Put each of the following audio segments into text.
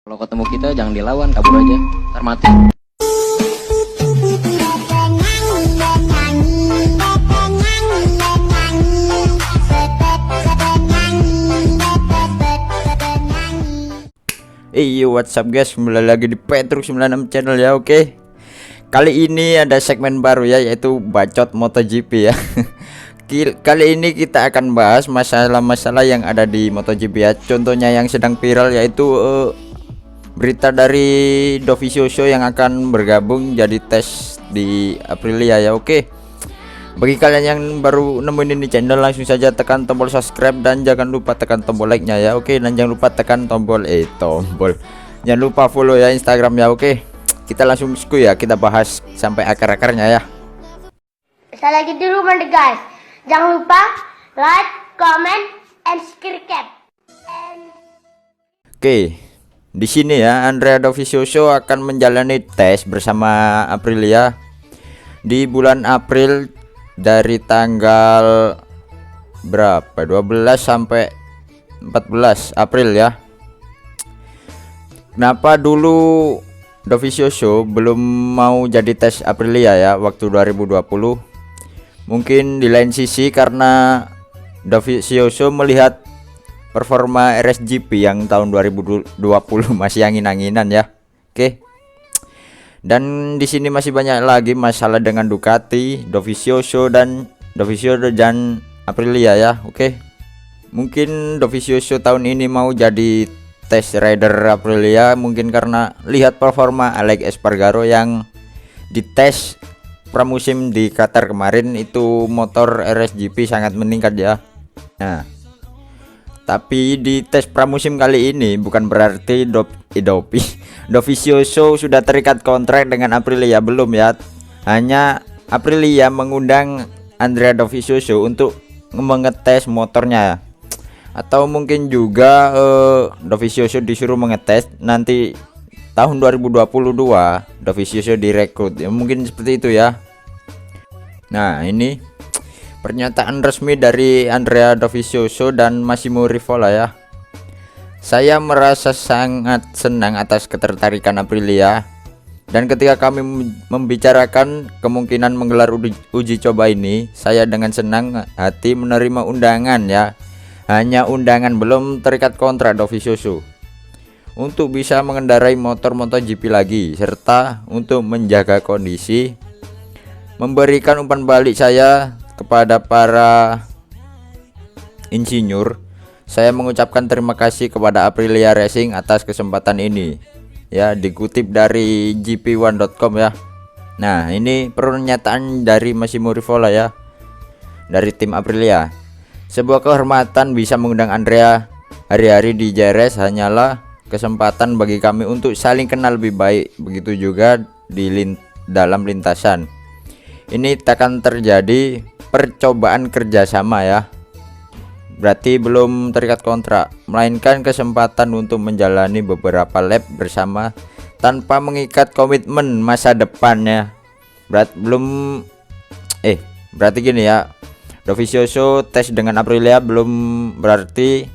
Kalau ketemu kita jangan dilawan, kabur aja, ntar mati. What's up guys, kembali lagi di Petruk 96 channel ya. Oke, kali ini ada segmen baru ya, yaitu bacot MotoGP ya. Kali ini kita akan bahas masalah-masalah yang ada di MotoGP ya. Contohnya yang sedang viral, yaitu berita dari Dovizioso yang akan bergabung jadi tes di Aprilia ya. Oke, bagi kalian yang baru nemuin ini channel, langsung saja tekan tombol subscribe dan jangan lupa tekan tombol like-nya ya. Oke, dan jangan lupa tekan tombol jangan lupa follow ya Instagram ya. Oke, kita langsung skuy ya, kita bahas sampai akar-akarnya ya. Saya lagi di rumah nih guys. Jangan lupa like, comment, and subscribe. Oke, di sini ya Andrea Dovizioso akan menjalani tes bersama Aprilia di bulan April dari tanggal berapa? 12 sampai 14 April ya. Kenapa dulu Dovizioso belum mau jadi tes Aprilia ya waktu 2020? Mungkin di lain sisi karena Dovizioso melihat performa RSGP yang tahun 2020 masih angin-anginan ya. Oke. Dan di sini masih banyak lagi masalah dengan Ducati, Dovizioso dan Aprilia ya. Oke. Mungkin Dovizioso tahun ini mau jadi test rider Aprilia mungkin karena lihat performa Alex Espargaro yang dites pramusim di Qatar kemarin, itu motor RSGP sangat meningkat ya. Nah, tapi di tes pramusim kali ini bukan berarti Dovizioso sudah terikat kontrak dengan Aprilia, belum ya. Hanya Aprilia mengundang Andrea Dovizioso untuk mengetes motornya, atau mungkin juga Dovizioso disuruh mengetes nanti tahun 2022 Dovizioso direkrut ya, mungkin seperti itu ya. Nah, ini pernyataan resmi dari Andrea Dovizioso dan Massimo Rivola ya. Saya merasa sangat senang atas ketertarikan Aprilia, dan ketika kami membicarakan kemungkinan menggelar uji coba ini, saya dengan senang hati menerima undangan ya. Hanya undangan, belum terikat kontrak Dovizioso, untuk bisa mengendarai motor MotoGP lagi, serta untuk menjaga kondisi. Memberikan umpan balik saya kepada para insinyur, saya mengucapkan terima kasih kepada Aprilia Racing atas kesempatan ini ya, dikutip dari gp1.com ya. Nah, ini pernyataan dari Massimo Rivola ya, dari tim Aprilia. Sebuah kehormatan bisa mengundang Andrea hari-hari di JRS hanyalah kesempatan bagi kami untuk saling kenal lebih baik, begitu juga di dalam lintasan. Ini takkan terjadi percobaan kerjasama ya, berarti belum terikat kontrak, melainkan kesempatan untuk menjalani beberapa lap bersama tanpa mengikat komitmen masa depannya. Berarti gini ya, Dovizioso tes dengan Aprilia belum berarti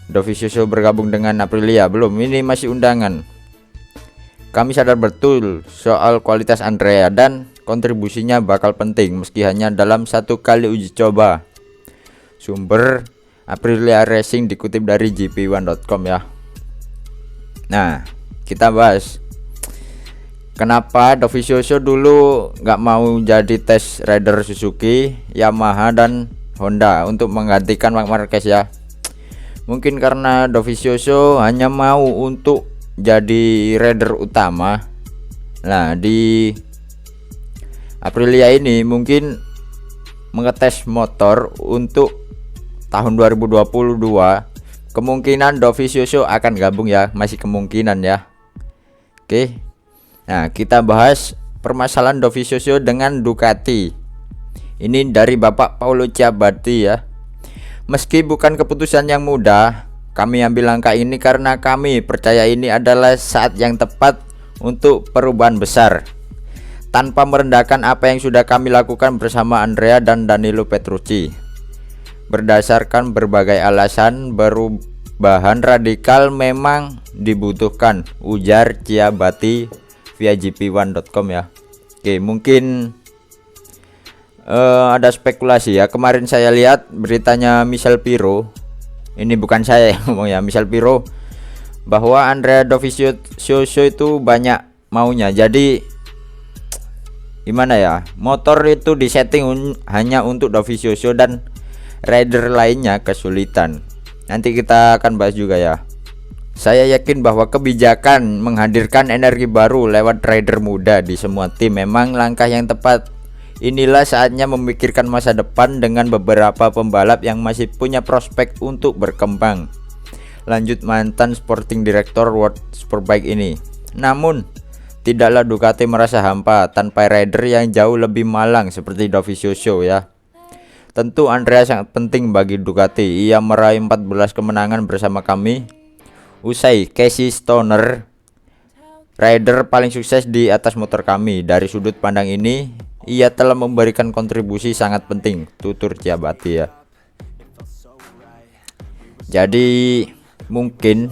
Dovizioso bergabung dengan Aprilia, belum. Ini masih undangan. Kami sadar betul soal kualitas Andrea dan kontribusinya bakal penting meski hanya dalam satu kali uji coba. Sumber Aprilia Racing dikutip dari gp1.com ya. Nah, kita bahas kenapa Dovizioso dulu nggak mau jadi tes rider Suzuki, Yamaha dan Honda untuk menggantikan Marc Marquez ya. Mungkin karena Dovizioso hanya mau untuk jadi rider utama. Nah, di Aprilia ini mungkin mengetes motor untuk tahun 2022. Kemungkinan Dovizioso akan gabung ya, masih kemungkinan ya. Oke. Nah, kita bahas permasalahan Dovizioso dengan Ducati. Ini dari Bapak Paolo Ciabatti ya. Meski bukan keputusan yang mudah, kami ambil langkah ini karena kami percaya ini adalah saat yang tepat untuk perubahan besar, tanpa merendahkan apa yang sudah kami lakukan bersama Andrea dan Danilo Petrucci. Berdasarkan berbagai alasan, bahan radikal memang dibutuhkan, ujar Ciabatti via gp1.com ya. Oke, mungkin ada spekulasi ya. Kemarin saya lihat beritanya Michel Pirro, ini bukan saya yang ngomong ya, Michel Pirro, bahwa Andrea Dovizioso itu banyak maunya. Jadi gimana ya, motor itu disetting hanya untuk Dovizioso dan rider lainnya kesulitan. Nanti kita akan bahas juga ya. Saya yakin bahwa kebijakan menghadirkan energi baru lewat rider muda di semua tim memang langkah yang tepat. Inilah saatnya memikirkan masa depan dengan beberapa pembalap yang masih punya prospek untuk berkembang, lanjut mantan Sporting Director World Superbike ini. Namun tidaklah Ducati merasa hampa tanpa rider yang jauh lebih malang seperti Dovizioso ya. Tentu Andrea sangat penting bagi Ducati. Ia meraih 14 kemenangan bersama kami. Usai Casey Stoner, rider paling sukses di atas motor kami. Dari sudut pandang ini, ia telah memberikan kontribusi sangat penting, tutur Ciabatti ya. Jadi mungkin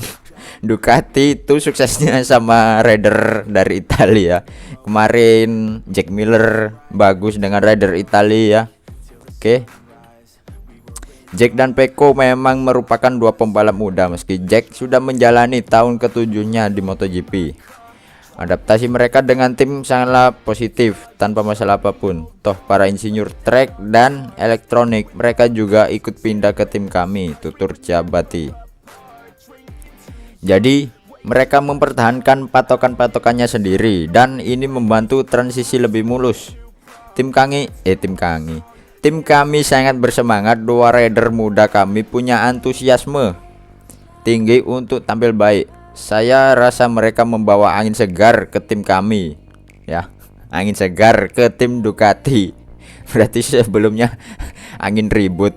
Ducati itu suksesnya sama rider dari Italia. Kemarin Jack Miller bagus dengan rider Italia ya. Oke. Jack dan Pecco memang merupakan dua pembalap muda meski Jack sudah menjalani tahun ke-7-nya di MotoGP. Adaptasi mereka dengan tim sangatlah positif tanpa masalah apapun. Toh para insinyur track dan elektronik mereka juga ikut pindah ke tim kami, tutur Ciabatti. Jadi mereka mempertahankan patokan-patokannya sendiri dan ini membantu transisi lebih mulus. Tim kami sangat bersemangat. Dua rider muda kami punya antusiasme tinggi untuk tampil baik. Saya rasa mereka membawa angin segar ke tim kami ya. Angin segar ke tim Ducati. Berarti sebelumnya angin ribut.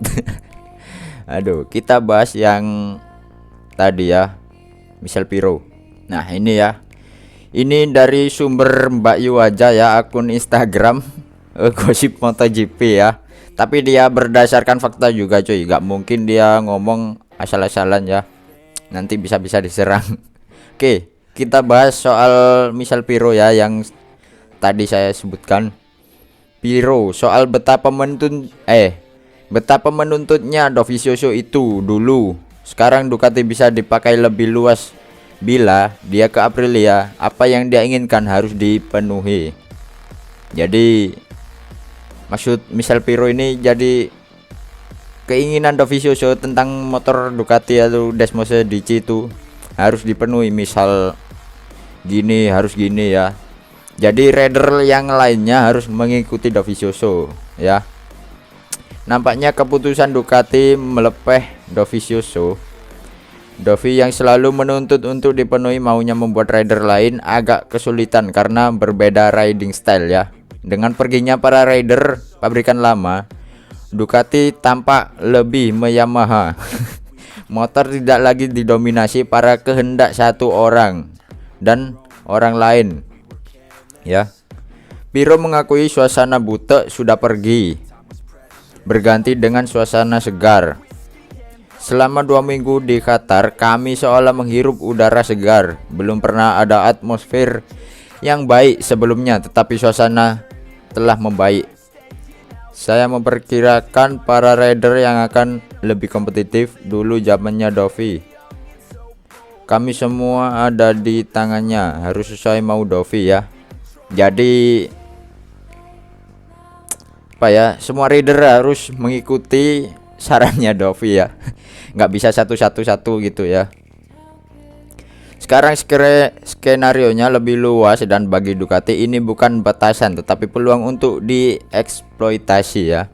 Aduh, kita bahas yang tadi ya, Michel Pirro. Nah ini ya, ini dari sumber Mbak Yu aja ya, akun Instagram gosip MotoGP ya. Tapi dia berdasarkan fakta juga cuy, gak mungkin dia ngomong asal-asalan ya, nanti bisa-bisa diserang. Oke, kita bahas soal Michel Pirro ya, yang tadi saya sebutkan. Pirro soal betapa menuntutnya Dovizioso itu dulu. Sekarang Ducati bisa dipakai lebih luas bila dia ke Aprilia. Apa yang dia inginkan harus dipenuhi. Jadi maksud Michel Pirro ini, jadi keinginan Dovizioso tentang motor Ducati atau Desmose DC itu harus dipenuhi. Misal gini, harus gini ya. Jadi rider yang lainnya harus mengikuti Dovizioso ya. Nampaknya keputusan Ducati melepeh Dovizioso. Dovi yang selalu menuntut untuk dipenuhi maunya membuat rider lain agak kesulitan karena berbeda riding style ya. Dengan perginya para rider pabrikan lama, Ducati tampak lebih Yamaha. Motor tidak lagi didominasi para kehendak satu orang dan orang lain ya. Pirro mengakui suasana butek sudah pergi, berganti dengan suasana segar. Selama 2 minggu di Qatar, kami seolah menghirup udara segar. Belum pernah ada atmosfer yang baik sebelumnya, tetapi suasana telah membaik. Saya memperkirakan para rider yang akan lebih kompetitif. Dulu zamannya Dovi, kami semua ada di tangannya, harus sesuai mau Dovi ya. Jadi apa ya, semua rider harus mengikuti sarannya Dovi ya. Nggak bisa satu-satu gitu ya. Sekarang skenarionya lebih luas dan bagi Ducati ini bukan batasan tetapi peluang untuk dieksploitasi ya.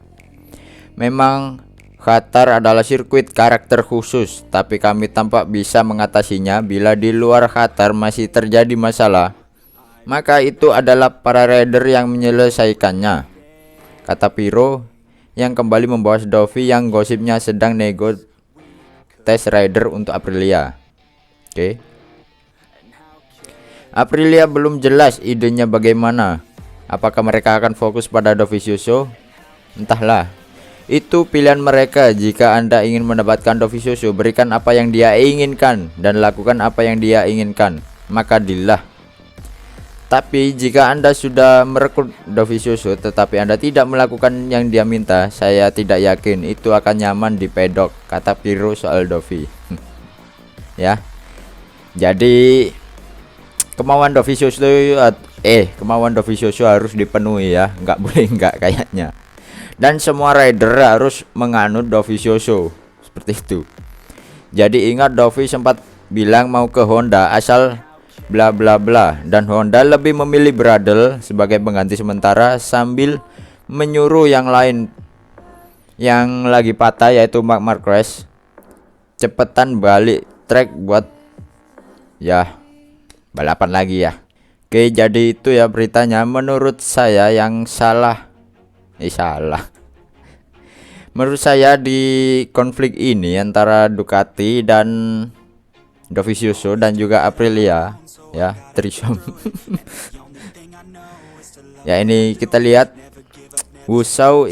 Memang Qatar adalah sirkuit karakter khusus, tapi kami tampak bisa mengatasinya. Bila di luar Qatar masih terjadi masalah, maka itu adalah para rider yang menyelesaikannya, kata Pirro yang kembali membahas Dovi yang gosipnya sedang nego tes rider untuk Aprilia. Oke. Aprilia belum jelas idenya bagaimana. Apakah mereka akan fokus pada Dovizioso? Entahlah. Itu pilihan mereka. Jika Anda ingin mendapatkan Dovizioso, berikan apa yang dia inginkan dan lakukan apa yang dia inginkan, maka dilah. Tapi jika Anda sudah merekrut Dovizioso tetapi Anda tidak melakukan yang dia minta, saya tidak yakin itu akan nyaman di pedok, kata Piro soal Dovi. Ya. Jadi kemauan Dovizioso harus dipenuhi ya, nggak boleh nggak kayaknya. Dan semua rider harus menganut Dovizioso seperti itu. Jadi ingat, Dovi sempat bilang mau ke Honda asal bla bla bla, dan Honda lebih memilih Bradle sebagai pengganti sementara sambil menyuruh yang lain yang lagi patah yaitu Marc Marquez cepetan balik track buat ya balapan lagi ya. Oke, jadi itu ya beritanya. Menurut saya yang salah menurut saya di konflik ini antara Ducati dan Dovizioso dan juga Aprilia ya, Trisom. Ya, ini kita lihat who saw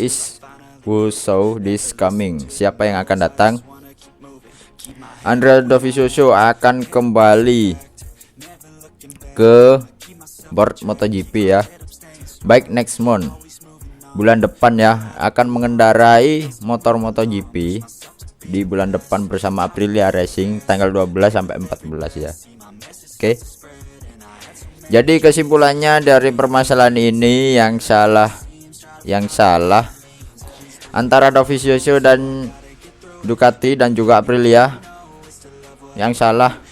this coming, siapa yang akan datang. Andrea Dovizioso akan kembali ke board MotoGP ya, baik next month, bulan depan ya, akan mengendarai motor MotoGP di bulan depan bersama Aprilia Racing tanggal 12 sampai 14 ya. Oke. Jadi kesimpulannya dari permasalahan ini, yang salah antara Dovizioso dan Ducati dan juga Aprilia. Yang salah